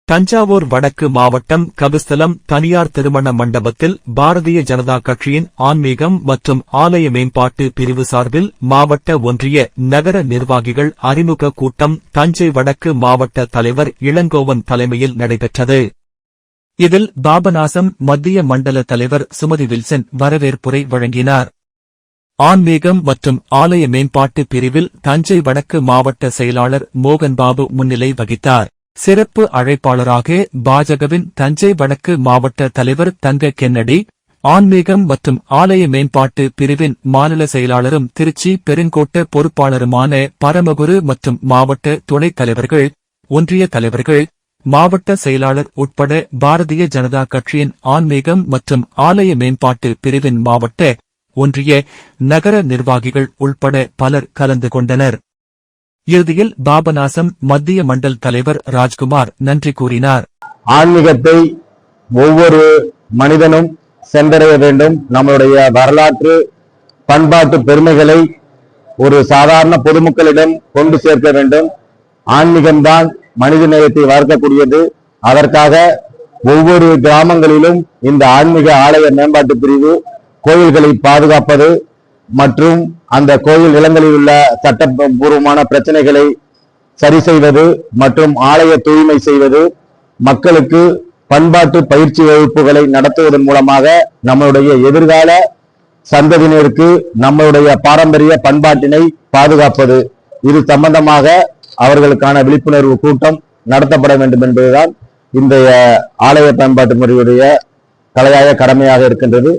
தஞ்சாவூர் வடக்கு மாவட்டம் கபிஸ்தலம் தனியார் திருமண மண்டபத்தில் பாரதிய ஜனதா கட்சியின் ஆன்மீகம் மற்றும் ஆலய மேம்பாட்டு பிரிவு சார்பில் மாவட்ட ஒன்றிய நகர நிர்வாகிகள் அறிமுக கூட்டம் தஞ்சை வடக்கு மாவட்ட தலைவர் இளங்கோவன் தலைமையில் நடைபெற்றது. இதில் பாபநாசம் மத்திய மண்டல தலைவர் சுமதி வில்சன் வரவேற்புரை வழங்கினார். ஆன்மீகம் மற்றும் ஆலய மேம்பாட்டு பிரிவில் தஞ்சை வடக்கு மாவட்ட செயலாளர் மோகன்பாபு முன்னிலை வகித்தார். சிறப்பு அழைப்பாளராக பாஜகவின் தஞ்சை வடக்கு மாவட்ட தலைவர் தங்க கென்னடி, ஆன்மீகம் மற்றும் ஆலய மேம்பாட்டு பிரிவின் மாநில செயலாளரும் திருச்சி பெருங்கோட்ட பொறுப்பாளருமான பரமகுரு மற்றும் மாவட்ட துணைத் தலைவர்கள், ஒன்றிய தலைவர்கள், மாவட்ட செயலாளர் உட்பட பாரதிய ஜனதா கட்சியின் ஆன்மீகம் மற்றும் ஆலய மேம்பாட்டு பிரிவின் மாவட்ட, ஒன்றிய, நகர நிர்வாகிகள் உள்பட பலர் கலந்து கொண்டனர். இறுதியில் பாபநாசம் மத்திய மண்டல் தலைவர் ராஜ்குமார் நன்றி கூறினார். ஆன்மீகத்தை ஒவ்வொரு மனிதனும் சென்றடைய வேண்டும். நம்முடைய வரலாற்று பண்பாட்டு பெருமைகளை ஒரு சாதாரண பொதுமக்களிடம் கொண்டு சேர்க்க வேண்டும். ஆன்மீகம்தான் மனித நேயத்தை வளர்க்கக்கூடியது. அதற்காக ஒவ்வொரு கிராமங்களிலும் இந்த ஆன்மீக ஆலய மேம்பாட்டு பிரிவு கோயில்களை பாதுகாப்பது மற்றும் அந்த கோயில் நிலங்களில் உள்ள சட்டப்பூர்வமான பிரச்சனைகளை சரி செய்வது மற்றும் ஆலய தூய்மை செய்வது, மக்களுக்கு பண்பாட்டு பயிற்சி வகுப்புகளை நடத்துவதன் மூலமாக நம்மளுடைய எதிர்கால சந்ததியினருக்கு நம்மளுடைய பாரம்பரிய பண்பாட்டினை பாதுகாப்பது, இது சம்பந்தமாக அவர்களுக்கான விழிப்புணர்வு கூட்டம் நடத்தப்பட வேண்டும் என்பதுதான் இந்த ஆலய பயன்பாட்டு முறையுடைய தலையாய கடமையாக இருக்கின்றது.